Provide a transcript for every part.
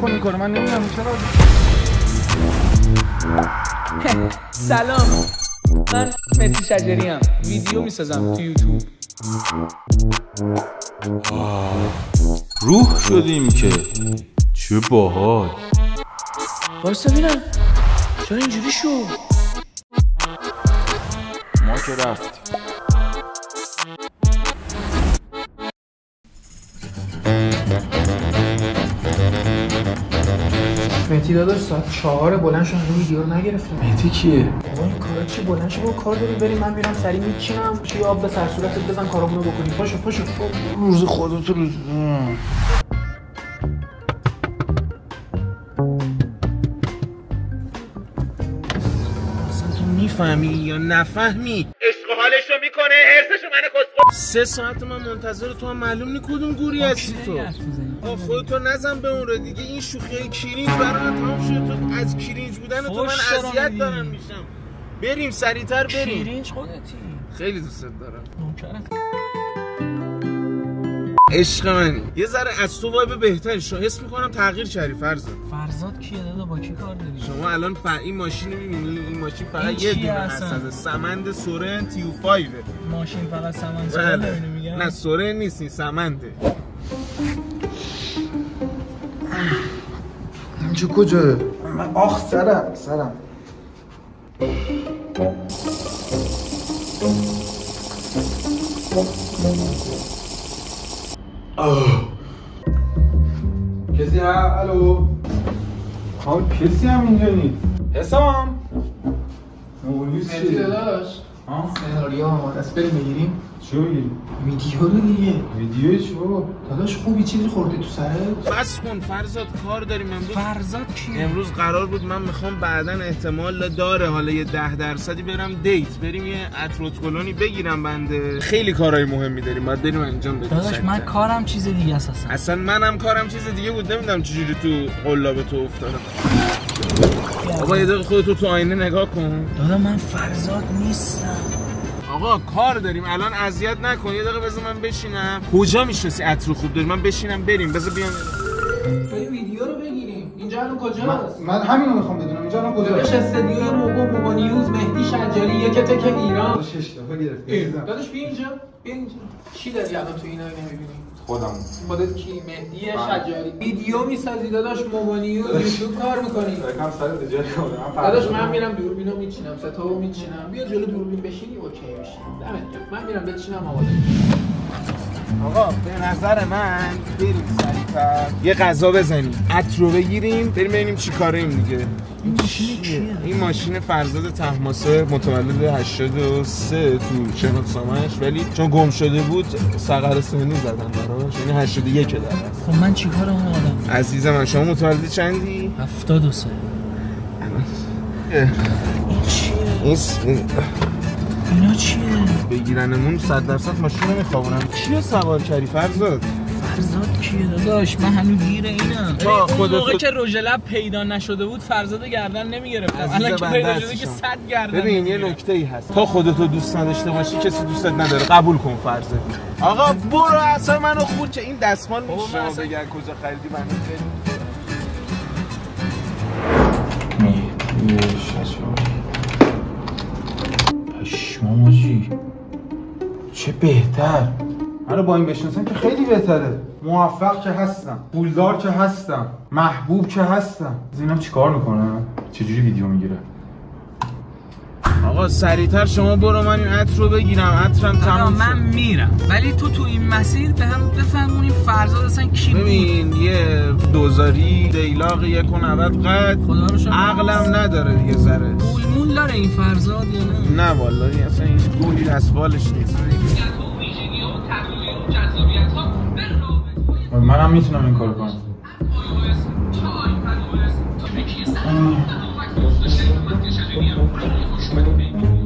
نکن این کارو، من نمیدونم چرا. سلام، من مهدی شجری ام، ویدیو میسازم تو یوتیوب. روح شدیم که چه باحال. واسه ببینم چرا اینجوری شد؟ ما که رفتیم. مهدی داداش ساعت 4 بلند شو، هنوز ویدیو رو نگرفتم. مهدی کیه؟ بابا این کارا چی؟ بلند شو با کار داری بریم، من میرم سری میچینم، چی آب به سر صورتت بزن کارامونو بکنیم. پاشو پاشو. روز خودت روز اصلا تو میفهمی یا نفهمی؟ عشق حالشو میکنه، هرسشو منو کسخور. 3 ساعت من منتظر تو، هم معلوم نی کدوم گوری هستی تو. خودتو نزن به اون رو دیگه. این شوخی کیرینج برای من تمام شد. تو از کیرینج بودن تو من اذیت دارم میشم. بریم سریعتر بریم. کیرینج خودتی. خیلی دوست دارم. نوکرت. عشق منی. یه ذره از تو وایب بهتری شو حس میکنم تغییر کردی فرزاد. فرزاد کیه دادا؟ با کی کار داری؟ شما الان این ماشین رو میبینی؟ این ماشین فقط یه دونه هست. سمند سورن تیو 5. ماشین فقط سمند سورن میگن؟ نه سورن نیست، این سمنده. اینجا کجاه؟ من آخ سرم کسی ها؟ الو؟ کسی هم اینجا نیست. حسام مهدی داداش سناریو آماده است، بریم بگیریم. چی بگیریم؟ ویدیو رو دیگه. ویدیو چی بابا؟ داداش خوبی چیزی خورده تو سرت؟ بس کن فرزاد، کار داریم امروز. فرزاد کیه؟ امروز قرار بود من میخوام بعداً احتمال داره حالا یه 10% برم دیت، بریم یه اتروتکلونی بگیرم بنده. خیلی کارهای مهمی داریم باید بریم انجام بدیم. داداش من کارم چیز دیگه است اصلا منم کارم چیز دیگه بود. نمیدونم چجوری تو قلاب تو افتادم. بابا یه دقیقه خودتو تو آینه نگاه کن. دادا من فرزاد نیستم. آقا کار داریم الان، اذیت نکن. یه دقیقه بذار من بشینم. کجا میشناسی عطر خوب داری؟ من بشینم بریم. بذار بیام بریم ویدیو رو بگیریم. اینجا الان کجاست؟ من همینو میخوام بدونم. اینجا الان کجاست؟ استودیو موبا نیوز، مهدی شجری، یک تک ایران. 6 دفعه گرفتی. داداش بیا اینجا. بیا اینجا. چی داری الان تو اینا نمیبینی؟ خودت کی؟ مهدی شجری. ویدیو میسازی داداش، موبا نیوز، یوتیوب کار میکنی. یکم سرت اجاره کنم. داداش من میرم دوربینو میچینم، ستاو میچینم. بیا جلو دوربین بشینی اوکی میشی. دمت گرم. من میرم بچینم آماده. آقا به نظر من بریم سریعتر یه غذا بزنیم، عطر رو بگیریم، بریم ببینیم چی کاریم دیگه. این ماشین کیه؟ این ماشین فرزاد طهماسه، متولد 83 تو شناسامش، ولی چون گم شده بود سقر سنی زدن براش، یعنی 81 در است. خب من چیکار اون آدم؟ عزیز من شما متولد چندی؟ 73. این چیه؟ اینا چیه؟ بگیرنمون 100% ماشین نمیخوابونم. چیه سوار کردی فرزاد؟ فرزاد کیه داداش؟ من هنوز گیر اینم. اون موقع که رژ لب پیدا نشده بود فرزاد گردن نمیگرفتم. الان که پیدا شده که 100 گردن. ببین یه نکته‌ای هست، تا خودتو دوست نداشته باشی کسی دوستت نداره. قبول کن فرزاد. آقا برو اصلا منو خورد که این دستمال میشه بگن کجا خریدی منو خیلی. مهدی شجری. پشماموجی چه بهتر. منو با این بشناسم که خیلی بهتره. موفق که هستم، پولدار که هستم، محبوب که هستم. از اینم چیکار میکنم؟ چجوری ویدیو میگیره؟ آقا سریعتر شما برو، من این عطر رو بگیرم. عطرم تموم شد. من میرم، ولی تو این مسیر به هم بفهمونی فرزاد اصلا کی بود. ببین یه دوزاری دیلاق 1.90 قد، عقلم نداره دیگه ذره. مول داره این فرزاد یا نه والله اصلا این گولی دستبالش نیست. منم میتونم این کارو کنم.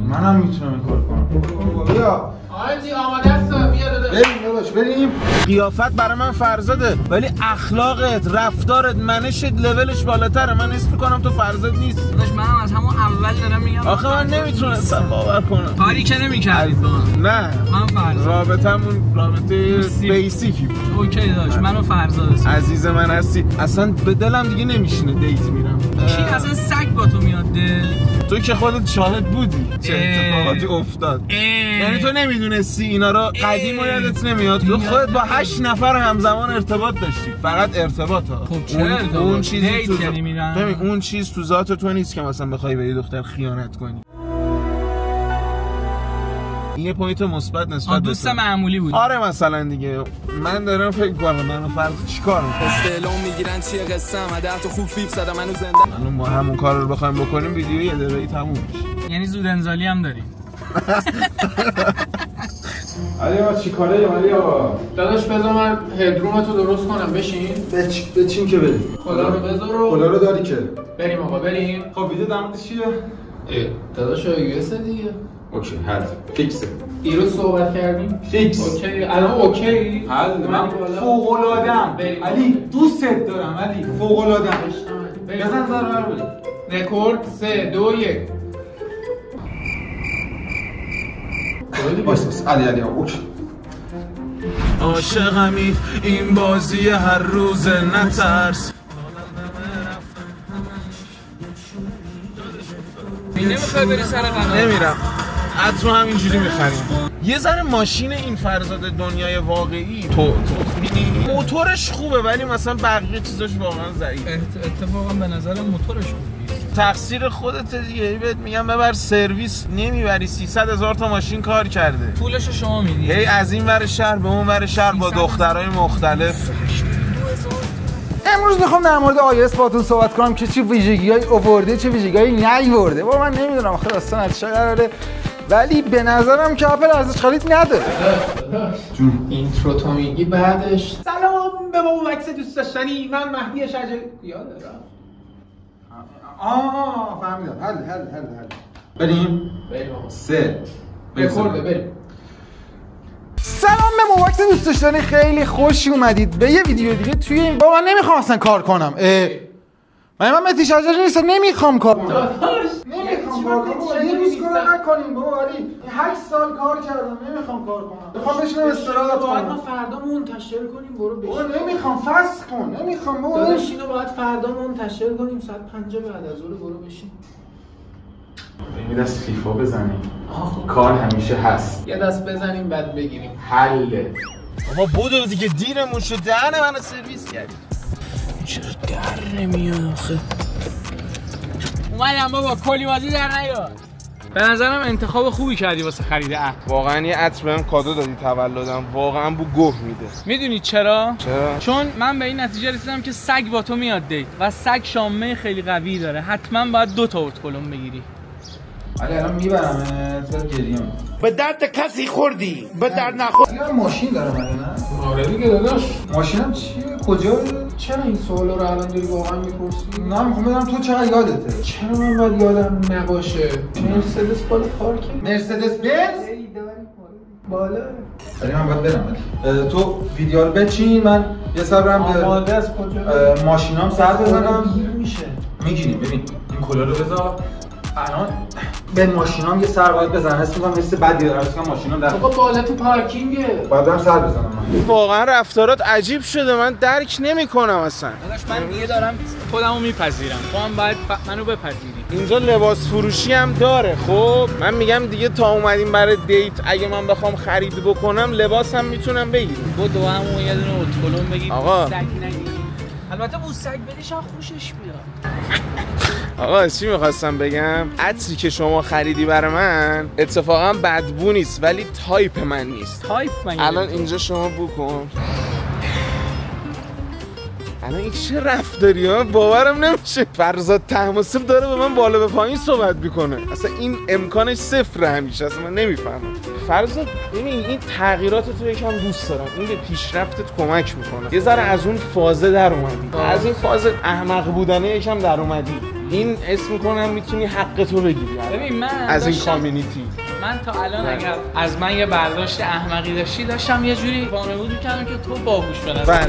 منم میتونم این کارو کنم. بیا آرزی آماده است. بیا بریم داداش بریم. قیافت برای من فرزاده ولی اخلاقت، رفتارت، منشت لولش بالاتره. من اسم میکنم تو فرزاد نیست. داداش منم از همون اول دارم میگم. آخه من نمیتونستم باور کنم. کاری که نمی‌کردید با من. نه من فرزاد. رابطمون رابطه بیسیکی بود. اوکی داداش منو فرزاد هستم. عزیز من هستی. اصلا به دلم دیگه نمیشینه دیت میرم. کی اصلا سگ با تو میاد دل؟ تو که خودت شاهد بودی چه اتفاقاتی افتاد. یعنی تو نمیدونستی اینا رو قدیم و یادت نمیاد. تو خودت با 8 نفر همزمان ارتباط داشتی. فقط ارتباط ها. خب چرا اون چیزی تو یعنی میرن. ببین اون چیز تو ذات تو نیست که مثلا بخوای به یه دختر خیانت کنی. این یه پوینت مثبت نسبت دوست معمولی بود. آره مثلا دیگه من دارم فکر کنم منو فرض چیکار می‌کنم. استعلام میگیرن چیه قصه مده تو خوک بیف زدم منو زنده. الان ما همون کار رو بخوایم بکنیم ویدیو یه دقیقه‌ای تموم میشه. یعنی زود انزالی هم داریم. علی آقا چیکاره علی آقا؟ داداش بذار من هدرومتو درست کنم بشین. بچین که بریم. خدا رو بذار رو. خدا رو داری که. بریم آقا بریم. خب ویدیو در مورد چیه؟ داداش یو اس دیگه. اوکی حل فیکسه. دیروز صحبت کردیم. فیکس. اوکی الان اوکی. حل من فوق العاده‌ام. علی دوستت دارم علی فوق العاده‌ام. بزن ضرر بریم. رکورد 3 2 1. باش علی اوکی. عاشقمی این بازی هر روز نترس. نمیخوای بری سر قناه؟ نمیرم. عطر رو همینجوری میخریم. یه ذره ماشین این فرزاد دنیای واقعی تو موتورش خوبه ولی مثلا بقیه چیزاش واقعا ضعیف. اتفاقا به نظر موتورش خوب نیست. تقصیر خودت دیگه. بهت میگم ببر سرویس نمیبری. 300,000 تا ماشین کار کرده. پولشو شما میدی. هی از این ور شهر به اون ور شهر با دخترای مختلف. امروز میخوام در مورد iOS باهاتون صحبت کنم که چه ویژگی‌هایی آورده چه ویژگی‌هایی نیاورده. با من نمیدونم آخه داستان از چه قراره ولی به نظرم که اپل ارزش خرید نداره. جون اینترو تو میگی بعدش سلام به بابا وکس دوست داشتنی من مهدی شجری یاد دارم. فهمیدم. حل بریم آقا 3 رکورد بریم. سلام به موواکس دوست داشتنی خیلی خوش اومدید به یه ویدیو دیگه توی این. بابا من نمیخوام اصلا کار کنم. من مهدی شجری نیستم نمیخوام کار کنم. نمیخوام کار کنم. یه روز کار نکنیم بابا علی. 8 سال کار کردم نمیخوام کار کنم. میخوام بشینم استراحت کنم. ما فردا منتشر کنیم برو بشین. بابا نمیخوام فسخ کن. نمیخوام بابا. داداش اینو باید فردا منتشر کنیم ساعت 5 بعد از ظهر برو بشین. یه دست فیفا بزنیم. کار همیشه هست. یه دست بزنیم بعد بگیریم. حله. بابا بودو دیگه دیرمون شد. دهن منو سرویس کردی. چرا در نمیاد آخه؟ اومدم بابا کلی بازی در نیاد. به نظرم انتخاب خوبی کردی واسه خرید عطر. واقعا یه عطر بهم کادو دادی تولدم. واقعا بو گوه میده. میدونی چرا؟ چرا؟ چون من به این نتیجه رسیدم که سگ با تو میاد دیت و سگ شامه خیلی قوی داره. حتما باید 2 تا اتکلون بگیری. علی الان میبرم تو گریه. به درد کسی خوردی به درد نخور. الان ماشین دارم نه؟ آره دیگه داداش. ماشینم چیه؟ کجا؟ چرا این سوالا رو الان داری واقعا میپرسی؟ نه میخوام بدونم تو چقدر یادته. چرا من باید یادم نباشه؟ مرسدس بالا پارکینگ. مرسدس بنز؟ بالا. ولی من باید برم. تو ویدیو رو بچین من یه سر برم آماده از کجا؟ ماشینام سر بزنم. دیر میشه. میگیریم ببین این کلا رو بذار. الان به ماشینام یه سر باید بزنم. حس می‌کنم مثل بدی داره. حس می‌کنم ماشینام در آقا بالا تو پارکینگه. باید برم سر بزنم. واقعا رفتارات عجیب شده. من درک نمی‌کنم اصلا. داداش من دیگه دارم خودمو میپذیرم. تو هم باید منو بپذیری. اینجا لباس فروشی هم داره. خب من میگم دیگه تا اومدیم برای دیت اگه من بخوام خرید بکنم لباسم میتونم بگیرم. دو همون یه دونه اتکلون بگیر. آقا سگ نگیری. البته بو سگ بدی شاید خوشش بیاد. آقا چی میخواستم بگم؟ عطری که شما خریدی برای من اتفاقا بدبو نیست ولی تایپ من نیست. تایپ من الان اینجا شما بو کن. الان این چه رفتاری ها باورم نمیشه. فرزاد تحماسب داره به من بالا به پایین صحبت میکنه. اصلا این امکانش صفر همیشه. اصلا من نمیفهمم. فرزاد ببین این تغییرات تو یکم دوست دارم. این به پیشرفتت کمک میکنه. یه ذره از اون فازه در اومدی. از این فاز احمق بودنه یکم در اومدی. این اسم میکنم میتونی حق تو بگیری. ببین من از این کامیونیتی من تا الان اگر از من یه برداشت احمقی داشتی داشتم یه جوری وانمود می‌کردم که تو باهوش به نظر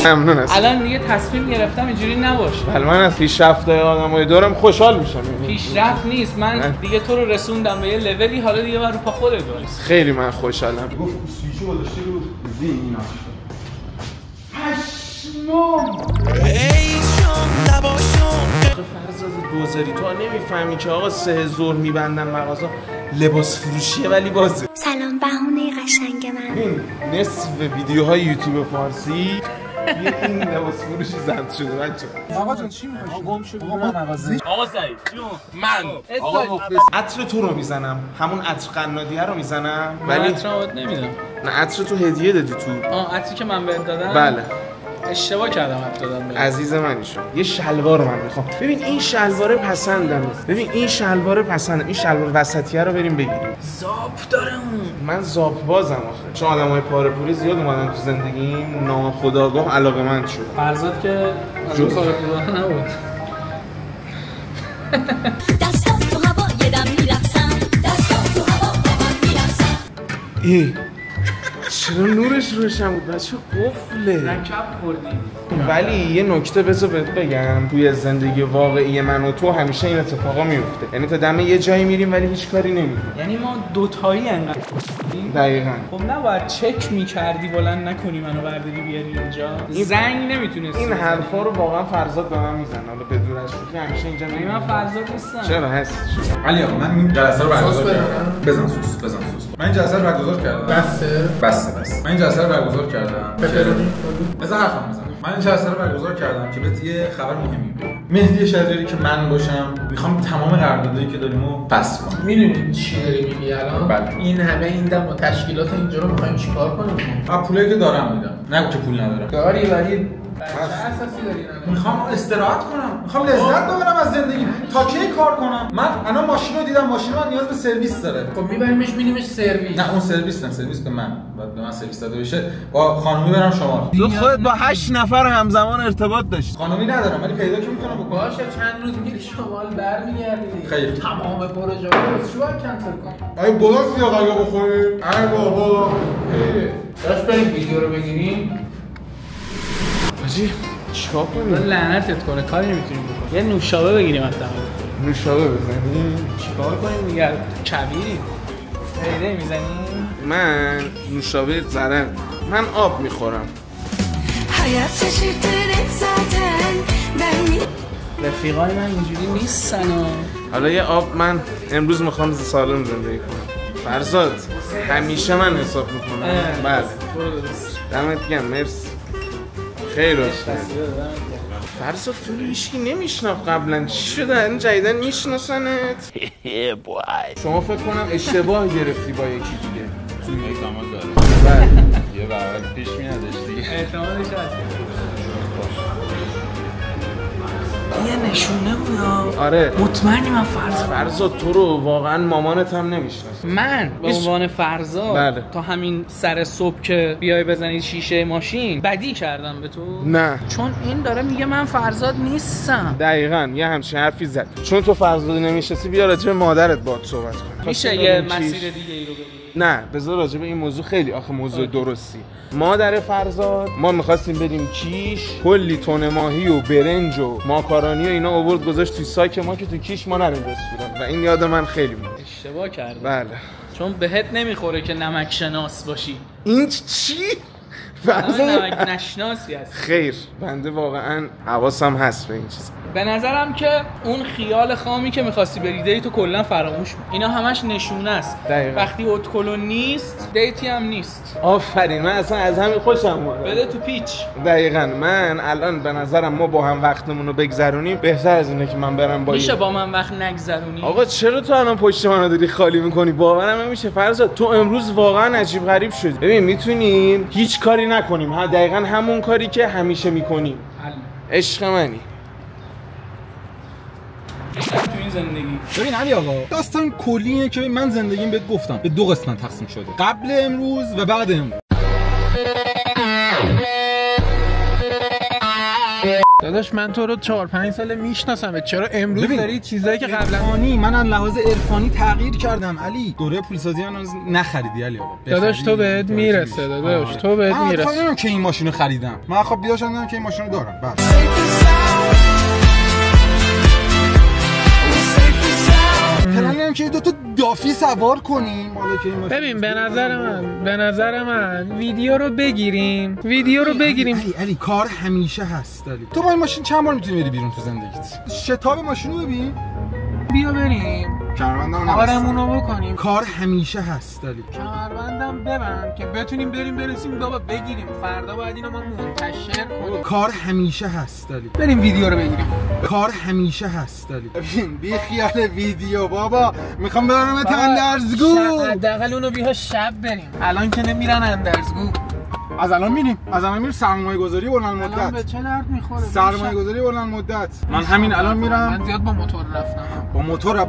ممنون هستم. الان دیگه تصمیم گرفتم اینجوری نباشه. بله من از پیشرفت‌های آدمای دورم خوشحال میشم. پیشرفت نیست، من دیگه تو رو رسوندم به یه لولی، حالا دیگه بر رو پا خودت وایس. خیلی من خوشحالم. گفت سویچو گذاشته رو زینا. پشمام. فرزاد دوزاری تو نمیفهمی که آقا 3 ظهر میبندن مغازه لباس فروشیه ولی بازه. سلام بهونه قشنگ من. این نصف ویدیوهای یوتیوب فارسی این لباس فروشی زد شده بچه. آقا جان چی می‌خوای؟ گم شو آقا من نوازی. آقا سعید من آقا عطر تو رو میزنم، همون عطر قنادیه رو میزنم ولی عطر نمیدم. نه عطر تو هدیه دادی تو. عطری که من بهت دادم؟ بله. اشتباه کردم عطر دادم بهت. عزیز من ایشون یه شلوار من میخوام. ببین این شلوار پسندم. ببین این شلوار پسندم. این شلوار وسطیه رو بریم بگیریم. زاپ داره اون. من زاپ بازم آخه. چون آدمای پاره پولی زیاد اومدن تو زندگیم ناخودآگاه علاقه‌مند شد. فرزاد که از اون پاره پولی نبود. دستام تو هوا یه دم میرقصم. دستام تو هوا با من میرقصم. چرا نورش روشن بود بچه قفله رکب خوردی. ولی یه نکته بذار بهت بگم توی زندگی واقعی من و تو همیشه این اتفاقا میفته. یعنی تا دم یه جایی میریم ولی هیچ کاری نمیکنیم. یعنی ما دوتایی انقدر دقیقاً. خب نباید چک میکردی بلند نکنی منو برداری بیاری اینجا. زنگ نمیتونستی. این حرفا رو واقعا فرزاد به من میزنه. حالا بدون از شوخی همیشه اینجا نمیگم. من فرزاد نیستم. چرا هست؟ علی آقا من این جلسه رو برگزار کردم. بزن سوس. من این جلسه رو برگزار کردم. بس. من این جلسه رو برگزار کردم. بذار حرفم بزنم. من این جلسه رو برگزار کردم که بهت یه خبر مهمی بگم. مهدی شجری که من باشم میخوام تمام قراردادایی که داریم رو فسخ کنم. میدونید چی داری میگی الان؟ بله. این همه این دم و تشکیلات اینجا رو میخوایم چیکار کنیم؟ پولی که دارم میدم. نگو که پول ندارم. داری ولی چه اساسی داری؟ میخوام استراحت کنم. میخوام لذت ببرم از زندگی. تا کی کار کنم؟ من الان ماشین رو دیدم. ماشین من نیاز به سرویس داره. خب میبریمش میدیمش سرویس. نه اون سرویس نه، سرویس به من. بعد به من سرویس داده بشه. با خانومی برم شمال. تو خودت با 8 نفر همزمان ارتباط داشتی. خانومی ندارم ولی پیدا که میتونم بکنم. باشه چند روز میری شمال برمیگردی. خیلی تمام پروژه رو چی باید کنسل کنم؟ ای بابا سیاقا بخوریم. ای بابا. داش بریم ویدیو رو بگیریم. حاجی چیکار کنیم؟ لعنتت کنه کاری نمیتونیم بکنیم. یه نوشابه بگیریم حتما. نوشابه بزنیم؟ چیکار کنیم دیگه؟ کبیری. پیدا میزنیم؟ من نوشابه ضرر. من آب میخورم. حیات ششیرتره زدن. رفیقای من اینجوری نیستن. حالا یه آب من امروز میخوام سالم زندگی کنم. فرزاد همیشه من حساب میکنم. بله. دمت گرم مرسی. خیلی روشن. فرزاد تو هیچکی نمیشناخت قبلا. چی شده؟ این جدیدن میشناسنت؟ شما فکر کنم اشتباه گرفتی با یکی دیگه. تو احتمال داره. بله. یه برابر پیش می نداشت دیگه. احتمالش هست. یه نشونه بود. آره. مطمئنی من فرزاد تو رو واقعا مامانت هم نمیشناسه. من به عنوان فرزاد بله. تا همین سر صبح که بیای بزنید شیشه ماشین بدی کردم به تو؟ نه. چون این داره میگه من فرزاد نیستم. دقیقاً یه همچین حرفی زد. چون تو فرزاد نمیشناسی بیا راجع به مادرت باهات صحبت کن. میشه یه مسیر دیگه ای رو بگی؟ نه بذار راجع به این موضوع خیلی آخه موضوع درستی. مادر فرزاد ما می‌خواستیم بریم کیش، کلی تن ماهی و برنج و ماکارونی و اینا آورد گذاشت توی ساک ما که تو کیش ما نریم رستوران و این یاد من خیلی بود. اشتباه کردم. بله. چون بهت نمیخوره که نمک شناس باشی. این چی؟ نمک نشناسی هست. خیر بنده واقعا حواسم هست به این چیز. به نظرم که اون خیال خامی که می‌خواستی بری دیتو کلا فراموش کن. اینا همش نشونه است. دقیقاً. وقتی اوتکلو نیست دیتی هم نیست. آفرین من اصلا از همین خوشم اومد. بده تو پیچ. دقیقاً من الان به نظرم ما با هم وقتمون رو بگذرونیم بهتر از اینه که من برم با میشه با من وقت نگذرونی؟ آقا چرا تو الان پشت منو داری خالی میکنی؟ باورم نمیشه فرزاد تو امروز واقعا عجیب غریب شدی. ببین میتونیم هیچ کاری نکنیم ها دقیقاً همون کاری که همیشه میکنیم. عشق منی. تو این زندگی ببین علی آقا داستان کلیه که من زندگیم بهت گفتم به 2 قسمت تقسیم شده قبل امروز و بعد امروز. داداش من تو رو 4-5 سال میشناسم، چرا امروز داری چیزایی که قبلا من از لحاظ عرفانی تغییر کردم علی. دوره پولسازی هنوز نخریدی علی آقا. داداش تو بهت میرسه داداش، تو بهت میرسه. من خودم که این ماشینو خریدم. من خب بیدار شدم که این ماشینو دارم. بس پلنم که دو تا دافی سوار کنیم. ببین به نظر من ویدیو رو بگیریم. علی کار همیشه هست علی. تو با این ماشین چند بار میتونی بری بیرون تو زندگیت؟ شتاب ماشینو ببین. بیا بریم کمربندم کارمونو بکنیم. کار همیشه هست علی. کمربندم ببند که بتونیم برسیم بابا بگیریم. فردا باید اینو ما منتشر کنیم. کار همیشه هست علی. بریم ویدیو رو بگیریم. کار همیشه هست علی. ببین بی خیال ویدیو بابا، میخوام برم اندرزگو. حداقل اونو بیا شب بریم. الان که نمیرن اندرزگو. از الان میریم سرمایه گذاری بلند مدت. الان به چه درد میخوره؟ سرمایه گذاری بلند مدت. من همین الان میرم. من زیاد با موتور رفتم. با موتور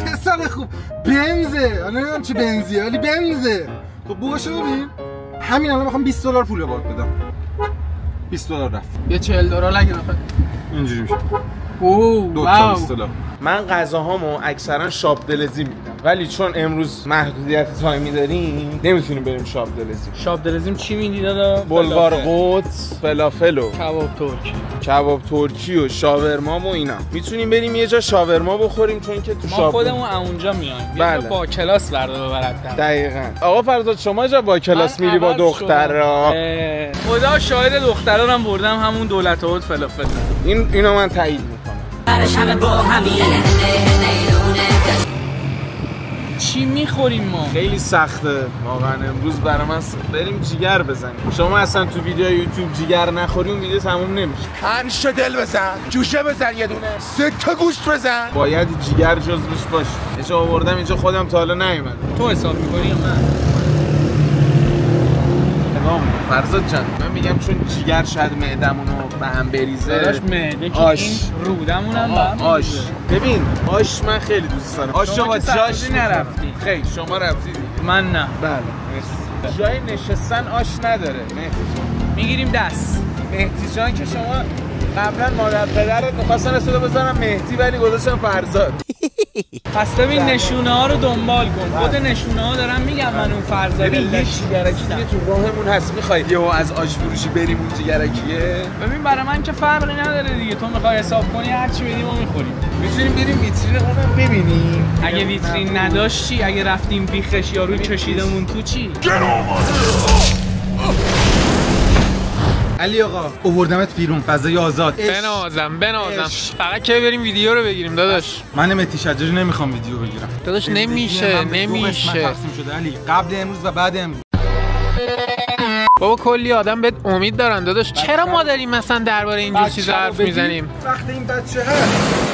پسر خوب بنزه. الان چه بنزیه ولی بنزه. خب بوقشو ببین. همین الان میخوام $20 پول بابات بدم. $20 رفت. یه $40 اگه بخواد اینجوری میشه. اوه واو. من غذاهامو اکثرا شاب دلزی میدم، ولی چون امروز محدودیت تایمی داریم نمیتونیم بریم شاب دلزی. شاب دلزیم چی میدی دادا؟ بلوار قدس، فلافل و کباب ترکی و شاورما و اینا. میتونیم بریم یه جا شاورما بخوریم چون که تو ما خودمون اونجا میایم. بله. با کلاس بردا ببرد. دقیقاً. آقا فرزاد شما جا با کلاس میری با دخترا؟ خدا شاهد دخترا هم بردم همون دولت اود فلافل. اینو من تایید میکنم. چی میخوریم ما؟ خیلی سخته واقعا امروز برای من. بریم جیگر بزنیم. شما اصلا تو ویدیو یوتیوب جیگر نخوریم ویدیو تموم نمیشه. 5 دل بزن، جوشه بزن، یه دونه 3 تا گوشت بزن. باید جیگر جزوش باشه. یه جا آوردم اینجا خودم تا حالا نیومد. تو حساب می‌کنی یا من؟ فرزاد جان من میگم چون جیگر شاید معدمونو به هم بریزه. داداش معده که این رودمونم به آش. ببین آش من خیلی دوست دارم. آش با جاش نرفتی. خیلی شما رفتی من نه. بله مرسی. جای نشستن آش نداره مهدی جان. میگیریم دست. مهدی جان که شما قبلا مادر پدرت می‌خواستن اسمو بزنم مهدی ولی گذاشتن فرزاد. پس ببین نشونه ها رو دنبال کن. خود نشونه ها دارم میگم من اون فرزاد. ببین یه جیگرکی دیگه تو راهمون هست. میخوای یهو از آش فروشی بریم اون جیگرکیه؟ ببین برای من که فرقی نداره دیگه. تو میخوای حساب کنی هر چی بدیم ما میخوریم. میتونیم بریم ویترین اونم ببینیم. اگه ویترین نداشت چی؟ اگه رفتیم بیخش یارو کشیدمون تو چی؟ علی آقا آوردمت بیرون فضای آزاد. بنازم فقط که بریم ویدیو رو بگیریم داداش. من مهدی شجری نمیخوام ویدیو بگیرم داداش. نمیشه تقسیم شده علی، قبل امروز و بعد امروز. بابا کلی آدم بهت امید دارن داداش. چرا ما داریم مثلا درباره اینجور چیزا حرف میزنیم؟ وقت این بچه هست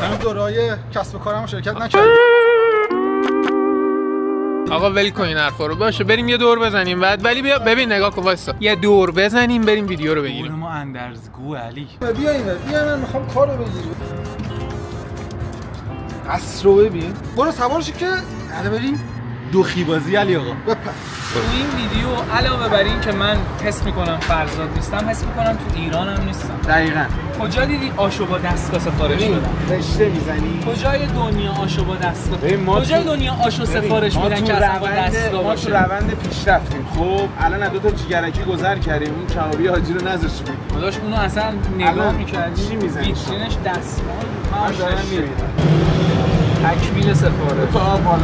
من دورای کسب و کارم شرکت نکردم. آقا ول کن این حرفا رو. باشه بریم یه دور بزنیم بعد. ولی بیا ببین نگاه کن واسه. یه دور بزنیم بریم ویدیو رو بگیریم. ما اندرزگو علی. بیا من میخوام کارو بگیرم. قصر رو ببین. برو سوار شو که الان بریم دوخی بازی علی آقا. تو این ویدیو علاوه بر این که من حس میکنم فرزاد نیستم، حس میکنم تو ایران هم نیستم. دقیقاً. کجا دیدی آشو با دستگاه سفارش بدن؟ رشته میزنی. کجای دنیا آشو با دستگاه؟ کجای دنیا آشو سفارش میدن که اصلا با دستگاه باشه؟ ما تو روند پیش رفتیم. خب الان از 2 تا جیگرکی گذر کردیم. اون کبابی حاجی رو نذاشتیم. داداش اونو اصلا نگاه می‌کردی چی میزنی؟ ویترینش دستمال. من دارم میبینم. تکمیل سفارش. تا بالا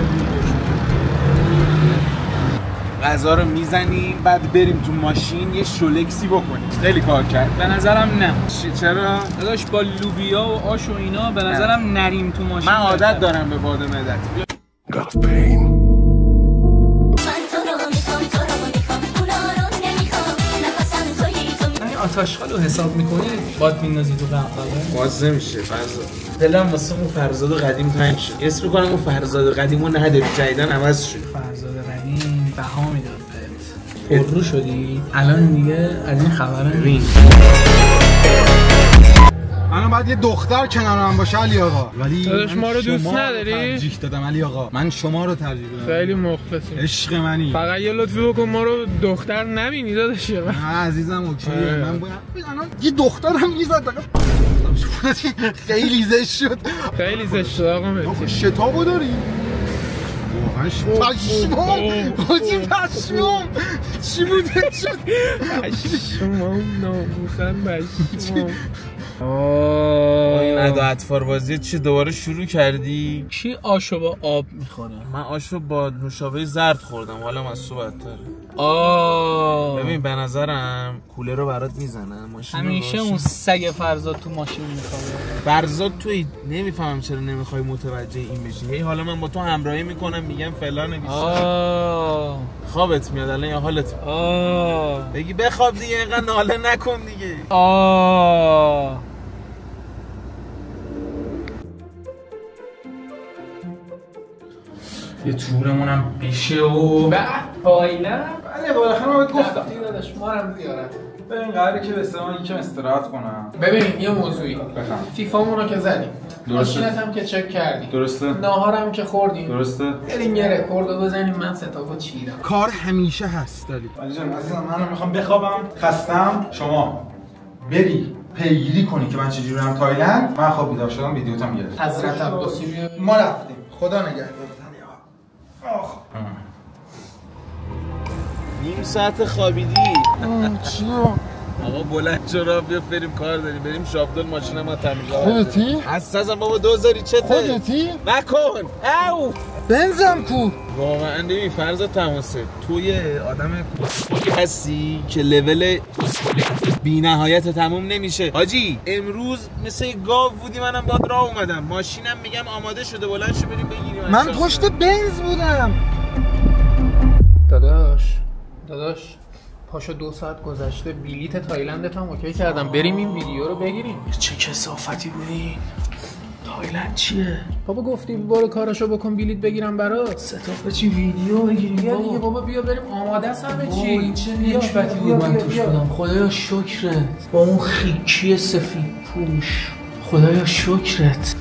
غذا رو میزنیم بعد بریم تو ماشین یه شولکسی بکنیم. خیلی کار کرد. به نظرم نه. چرا؟ داداش با لوبیا و آش و اینا به نظرم نریم تو ماشین. من عادت دارم به باد معدت. آتاشخال رو حساب میکنی باد میندازی تو قهوه باز نمیشه فرزاد. دلم واسه اون فرزاد قدیم تنگ شد. حس میکنم اون فرزاد قدیمو نداری جدیدن عوض شد. فرزاد قدیم بها میداد بهت. پررو شدی الان دیگه از این خبره. الان باید یه دختر کنارم باشه علی آقا. ولی داداش ما رو دوست نداری؟ ترجیح دادم علی آقا. من شما رو ترجیح دادم. خیلی مخلصیم. عشق منی. فقط یه لطفی بکن ما رو دختر نبینی داداش. نه عزیزم اوکیه. من باید الان یه دخترم میزد خیلی زشت شد. خیلی زشت شد آقا مهدی. شتابو داری؟ پشمام بودی پشمام چی بوده شد؟ پشمام ناموسن پشمام. این ادا اطفار بازی چی دوباره شروع کردی؟ کی آشو با آب میخوره؟ من آشو با نوشابه زرد خوردم حالا از صبح بدتره. ببین به نظرم کوله رو برات میزنم ماشین همیشه اون سگ فرزاد تو ماشین میخواد. فرزاد توی نمیفهمم چرا نمیخوای متوجه این بشی. هی حالا من با تو همراهی میکنم میگم فلان بیسار خوابت میاد الان یا حالت بگی بخواب دیگه اینقدر ناله نکن دیگه. یه تورمونم بیشه و تایلند. بله بالاخره من بهت گفتم داداش ما رو بیارن. ببین قراره که به استرام یکم استراحت کنم. ببین یه موضوعی بفهم. فیفامون رو که زدیم درسته. ماشینت هم که چک کردیم درسته. ناهارم که خوردیم درسته. بریم یه رکورد رو بزنیم. من ستاپو چیدم. کار همیشه هست داری علی جان عزیزم منم میخوام بخوابم خستم. شما بری پیگیری کنی که من چجوری برم تایلند. من خواب بیدار شدم ویدیوتام گرفت. حضرت عباسی ما رفتیم خدا نگهدار. نیم ساعت خوابیدی. چیو؟ آقا بلند شو بیا بریم کار داریم. بریم شابدل ماشین ما تعمیر کنیم. خودتی؟ اساسا بابا 2000 چته؟ خودتی؟ نکن. او بنزم کو؟ واقعا ببین فرض تماسه تو یه آدم هستی که لول بی نهایت تموم نمیشه. حاجی امروز مثل گاو بودی منم باد راه اومدم ماشینم میگم آماده شده بلند شو بریم بگیریم. من پشت بنز بودم. داداش پاشو 2 ساعت گذشته بلیت تایلندت هم اوکی کردم. بریم این ویدیو رو بگیریم. چه کثافتی بودی. تایلند چیه؟ بابا گفتی برو کاراشو بکن بلیت بگیرم برات. ستاپ چی ویدیو بگیریم بیا دیگه بابا بیا بریم آماده است همه چی. این چه نکبتی بود من توش بودم. خدایا شکرت با اون خیکی سفید پوش. خدایا شکرت.